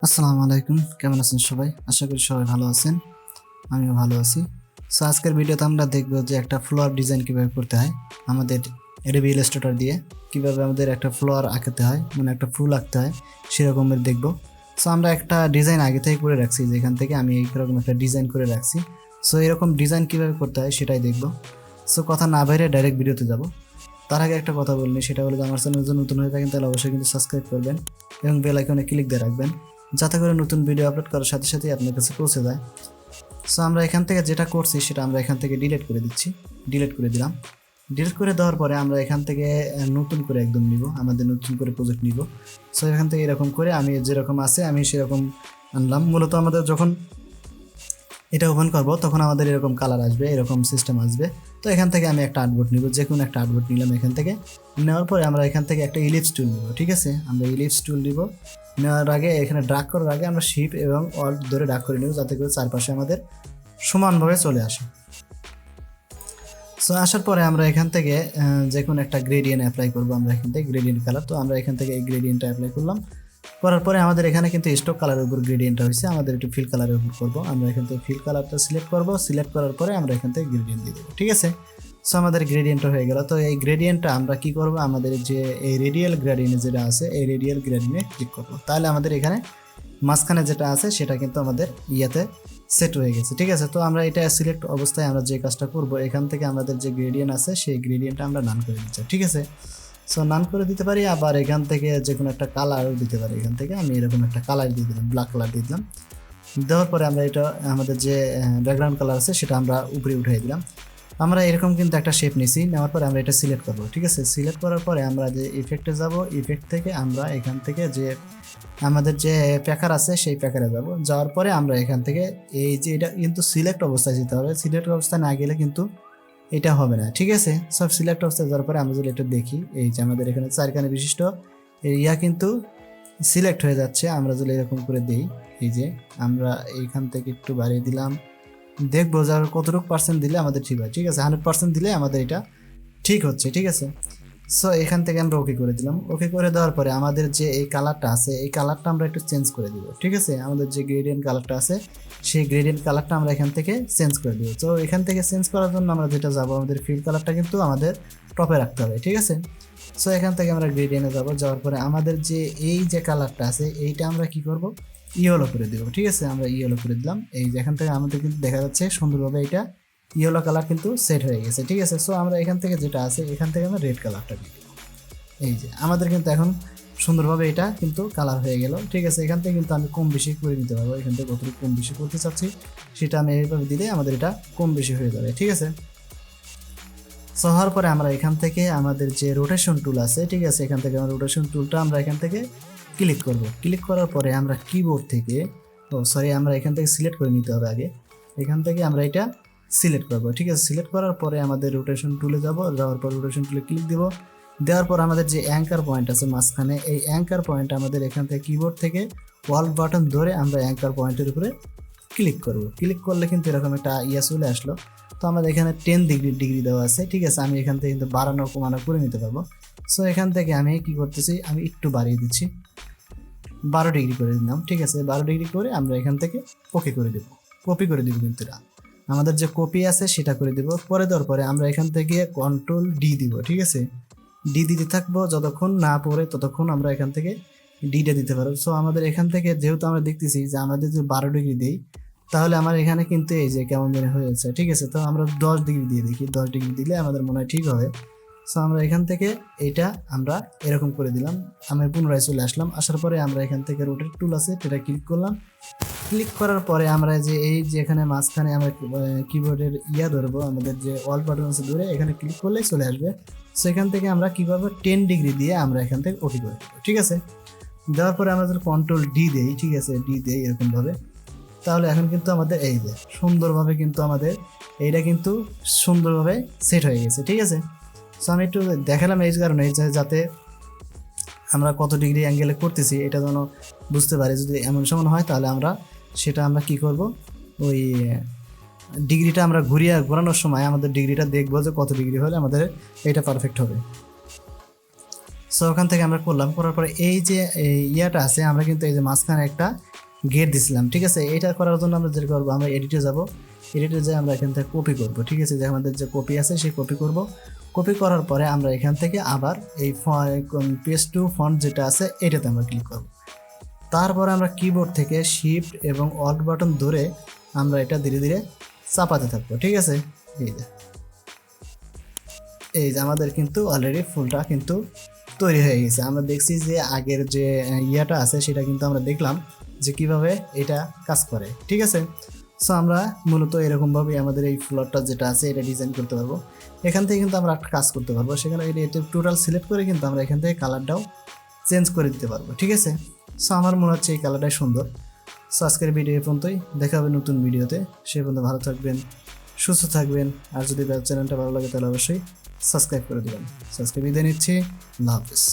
আসসালামু আলাইকুম, কেমন আছেন সবাই? আশা করি সবাই ভালো আছেন। আমিও ভালো আছি। সো আজকের ভিডিওতে আমরা দেখব যে একটা ফ্লোয়ার ডিজাইন কিভাবে করতে হয় আমাদের Adobe Illustrator দিয়ে। কিভাবে আমাদের একটা ফ্লোয়ার আঁকতে হয়, মানে একটা ফুল আঁকতে হয় সেরকমের দেখব। সো আমরা একটা ডিজাইন আগে থেকে করে রাখছি, যেখান থেকে আমি এইরকম একটা ডিজাইন করে রাখছি। সো এরকম ডিজাইন কিভাবে করতে হয় সেটাই দেখব। সো কথা না বাইরে ডাইরেক্ট ভিডিওতে যাব। তার আগে একটা কথা বলিনি, সেটা হলো যে আমার চ্যানেল যদি নতুন হয়ে থাকেন তাহলে অবশ্যই কিন্তু সাবস্ক্রাইব করবেন এবং বেল আইকনে ক্লিক দিয়ে রাখবেন, যাতে করে নতুন ভিডিও আপলোড করার সাথে সাথেই আপনার কাছে পৌঁছে যায়। সো আমরা এখান থেকে যেটা করছি সেটা আমরা এখান থেকে ডিলিট করে দিচ্ছি। ডিলিট করে দিলাম। ডিলিট করে দেওয়ার পরে আমরা এখান থেকে নতুন করে একদম নিব, আমাদের নতুন করে প্রজেক্ট নিব। সো এখান থেকে এরকম করে আমি যেরকম আছে আমি সেরকম আনলাম। মূলত আমাদের যখন এটা ওপেন করব তখন আমাদের এরকম কালার আসবে, এরকম সিস্টেম আসবে। তো এখান থেকে আমি একটা আর্টবোর্ড নিব, যে কোনো একটা আর্টবোর্ড নিলাম। এখান থেকে নেওয়ার পরে আমরা এখান থেকে একটা ইলিপস টুল নিব। ঠিক আছে, আমরা ইলিপস টুল নিব। নেওয়ার আগে এখানে ড্রাগ করার আগে আমরা শিফট এবং অল্ট ধরে ড্রাগ করে নিব, যাতে করে চারপাশে আমাদের সমানভাবে চলে আসে। সো আসার পরে আমরা এখান থেকে যে কোনো একটা গ্রেডিয়েন্ট অ্যাপ্লাই করব। আমরা এখান থেকে গ্রেডিয়েন্ট কালার, তো আমরা এখান থেকে এই গ্রেডিয়েন্টটা অ্যাপ্লাই করলাম। করার পরে আমাদের এখানে কিন্তু স্টক কালারের উপর গ্রেডিয়েন্টটা হয়েছে, আমাদের একটু ফিল কালারের উপর করবো। আমরা এখান থেকে ফিল কালারটা সিলেক্ট করব। সিলেক্ট করার পরে আমরা এখান থেকে গ্রেডিয়েন্ট দিয়ে দেবো। ঠিক আছে, সো আমাদের গ্রেডিয়েন্টটা হয়ে গেল। তো এই গ্রেডিয়েন্টটা আমরা কি করব, আমাদের যে এই রেডিয়াল গ্রেডিয়েন্ট যেটা আছে এই রেডিয়াল গ্রেডিয়েন্টে ক্লিক করব। তাহলে আমাদের এখানে মাঝখানে যেটা আছে সেটা কিন্তু আমাদের ইয়াতে সেট হয়ে গেছে। ঠিক আছে, তো আমরা এটা সিলেক্ট অবস্থায় আমরা যে কাজটা করব, এখান থেকে আমাদের যে গ্রেডিয়েন্ট আছে সেই গ্রেডিয়েন্টটা আমরা নান করে দিচ্ছি। ঠিক আছে, সো নান করে দিতে পারি, আবার এখান থেকে যে কোনো একটা কালারও দিতে পারি। এখান থেকে আমি এরকম একটা কালার দিয়ে দিলাম, ব্ল্যাক কালার দিয়ে দিলাম। দেওয়ার পরে আমরা এটা আমাদের যে ব্যাকগ্রাউন্ড কালার আছে সেটা আমরা উপরে উঠিয়ে দিলাম। আমরা এরকম কিন্তু একটা শেপ নিছি, নেওয়ার পরে আমরা এটা সিলেক্ট করবো। ঠিক আছে, সিলেক্ট করার পরে আমরা যে ইফেক্টে যাব, ইফেক্ট থেকে আমরা এখান থেকে যে আমাদের যে প্যাকার আছে সেই প্যাকারে যাব। যাওয়ার পরে আমরা এখান থেকে এই যে এটা কিন্তু সিলেক্ট অবস্থায় যেতে হবে, সিলেক্ট অবস্থায় না গেলে কিন্তু এটা হবে না। ঠিক আছে, সব সিলেক্ট অবস্থায় যাওয়ার পরে আমরা যদি এটা দেখি, এই যে আমাদের এখানে চারখানে বিশিষ্ট ইয়া কিন্তু সিলেক্ট হয়ে যাচ্ছে। আমরা যদি এরকম করে দিই, এই যে আমরা এইখান থেকে একটু বাড়িয়ে দিলাম, দেখবো যে কতটুকু পার্সেন্ট দিলে আমাদের ঠিক হয়। ঠিক আছে, 100% দিলে আমাদের এটা ঠিক হচ্ছে। ঠিক আছে, সো এখান থেকে আমরা ওকে করে দিলাম। ওকে করে দেওয়ার পরে আমাদের যে এই কালারটা আছে এই কালারটা আমরা একটু চেঞ্জ করে দিব। ঠিক আছে, আমাদের যে গ্রেডিয়েন্ট কালারটা আছে সেই গ্রেডিয়েন্ট কালারটা আমরা এখান থেকে চেঞ্জ করে দিব। তো এখান থেকে চেঞ্জ করার জন্য আমরা যেটা যাব, আমাদের ফিল কালারটা কিন্তু আমাদের টপে রাখতে হবে। ঠিক আছে, সো এখান থেকে আমরা গ্রেডিয়েন্টে যাব। যাওয়ার পরে আমাদের যে এই যে কালারটা আছে এইটা আমরা কি করব, ইয়েলো করে দেবো। ঠিক আছে, আমরা ইয়েলো করে দিলাম। এই যে এখান থেকে আমাদের কিন্তু দেখা যাচ্ছে সুন্দরভাবে এটা ইয়েলো কালার কিন্তু সেট হয়ে গেছে। ঠিক আছে, সো আমরা এখান থেকে যেটা আছে এখান থেকে আমরা রেড কালারটা দিই। এই যে আমাদের কিন্তু এখন সুন্দরভাবে এটা কিন্তু কালার হয়ে গেল। ঠিক আছে, এখান থেকে কিন্তু আমি কম বেশি করে নিতে পারবো। এখান থেকে কতটুকু কম বেশি করতে চাচ্ছি সেটা আমি এইভাবে দিলে আমাদের এটা কম বেশি হয়ে যাবে। ঠিক আছে, সো হওয়ার পরে আমরা এখান থেকে আমাদের যে রোটেশন টুল আছে, ঠিক আছে, এখান থেকে আমরা রোটেশন টুলটা আমরা এখান থেকে ক্লিক করব। ক্লিক করার পরে আমরা কিবোর্ড থেকে আমরা এখান থেকে সিলেক্ট করে নিতে হবে আগে। এখান থেকে আমরা এটা সিলেক্ট করব। ঠিক আছে, সিলেক্ট করার পরে আমাদের রোটেশন টুলে যাব। যাওয়ার পর রোটেশন টুলে ক্লিক দেব। দেওয়ার পর আমাদের যে অ্যাঙ্কার পয়েন্ট আছে মাঝখানে, এই অ্যাঙ্কার পয়েন্ট আমাদের এখান থেকে কিবোর্ড থেকে অল্ট বাটন ধরে আমরা অ্যাঙ্কার পয়েন্টের উপরে ক্লিক করব। ক্লিক করলে কিন্তু এরকম একটা ইয়া চলে আসলো। তো আমাদের এখানে 10 ডিগ্রি দেওয়া আছে। ঠিক আছে, আমি এখান থেকে কিন্তু বাড়ানো কমানো করে নিতে পারবো। সো এখান থেকে আমি কি করতেছি, আমি একটু বাড়িয়ে দিচ্ছি, 12 ডিগ্রি করে দিলাম। ঠিক আছে, 12 ডিগ্রি করে আমরা এখান থেকে ওকে করে দেবো, কপি করে দেবো। কিন্তু এটা আমাদের যে কপি আছে সেটা করে দেবো। করে দেওয়ার পরে আমরা এখান থেকে কন্ট্রোল ডি দিব। ঠিক আছে, ডি দিতে থাকবো, যতক্ষণ না পড়ে ততক্ষণ আমরা এখান থেকে ডিটা দিতে পারবো। সো আমাদের এখান থেকে যেহেতু আমরা দেখতেছি যে আমাদের যে 12 ডিগ্রি দিই, তাহলে আমার এখানে কিন্তু এই যে কেমন জানি হয়েছে। ঠিক আছে, তো আমরা 10 ডিগ্রি দিয়ে দেখি, 10 ডিগ্রি দিলে আমাদের মনে হয় ঠিক হবে। সো আমরা এখান থেকে এইটা আমরা এরকম করে দিলাম। আমি পুনরায় চলে আসলাম। আসার পরে আমরা এখান থেকে রোটেট টুল আছে সেটা ক্লিক করলাম। ক্লিক করার পরে আমরা যে এই যে এখানে মাঝখানে আমরা কিবোর্ডের ইয়া ধরবো, আমাদের যে অল বাটন আছে ধরে এখানে ক্লিক করলেই চলে আসবে। সেখান থেকে আমরা কী করবো, 10 ডিগ্রি দিয়ে আমরা এখান থেকে ওকে করে দেবো। ঠিক আছে, দেওয়ার পরে আমরা যদি কন্ট্রোল ডি দেই, ঠিক আছে, ডি দেই এরকমভাবে, তাহলে এখন কিন্তু আমাদের এই যে সুন্দরভাবে কিন্তু আমাদের এইটা কিন্তু সুন্দরভাবে সেট হয়ে গেছে। ঠিক আছে, সো আমি একটু দেখালাম এই কারণে যাতে আমরা কত ডিগ্রি অ্যাঙ্গেলে করতেছি এটা যেন বুঝতে পারি। যদি এমন সময় হয় তাহলে আমরা সেটা আমরা কি করব, ওই ডিগ্রিটা আমরা ঘোরানোর সময় আমাদের ডিগ্রিটা দেখবো যে কত ডিগ্রি হলে আমাদের এটা পারফেক্ট হবে। সো ওখান থেকে আমরা করলাম, করার পরে এই যে ইয়াটা আছে আমরা কিন্তু এই যে মাঝখানে একটা গেট দিছিলাম, ঠিক আছে। এটা করার জন্য আমরা যেটা করবো, আমরা এডিটে যাব, এডিটে যাই আমরা এখান থেকে কপি করব, ঠিক আছে। যে আমাদের যে কপি আছে সেই কপি করব। কপি করার পরে আমরা এখান থেকে আবার এই পেজ টু ফন্ট যেটা আছে এটাতে আমরা ক্লিক করব। তারপরে আমরা কিবোর্ড থেকে শিফট এবং অল্ট বাটন ধরে আমরা এটা ধীরে ধীরে চাপাতে থাকবো, ঠিক আছে। এই যে আমাদের কিন্তু অলরেডি ফুলটা কিন্তু তৈরি হয়ে গেছে। আমরা দেখছি যে আগের যে ইয়াটা আছে সেটা কিন্তু আমরা দেখলাম যে কিভাবে এটা কাজ করে, ঠিক আছে। সো আমরা মূলত এরকমভাবেই আমাদের এই ফ্লোরটা যেটা আছে এটা ডিজাইন করতে পারবো। এখান থেকে কিন্তু আমরা একটা কাজ করতে পারবো, সেখানে এটা টোটাল সিলেক্ট করে কিন্তু আমরা এখান থেকে কালারটাও চেঞ্জ করে দিতে পারবো, ঠিক আছে। সো আমার মনে হচ্ছে এই কালারটাই সুন্দর। সো আজকের ভিডিও এ পর্যন্তই, দেখা হবে নতুন ভিডিওতে। সে পর্যন্ত ভালো থাকবেন, সুস্থ থাকবেন। আর যদি চ্যানেলটা ভালো লাগে তাহলে অবশ্যই সাবস্ক্রাইব করে দেবেন। আজকে বিদায় নিচ্ছি, আল্লাহ হাফিজ।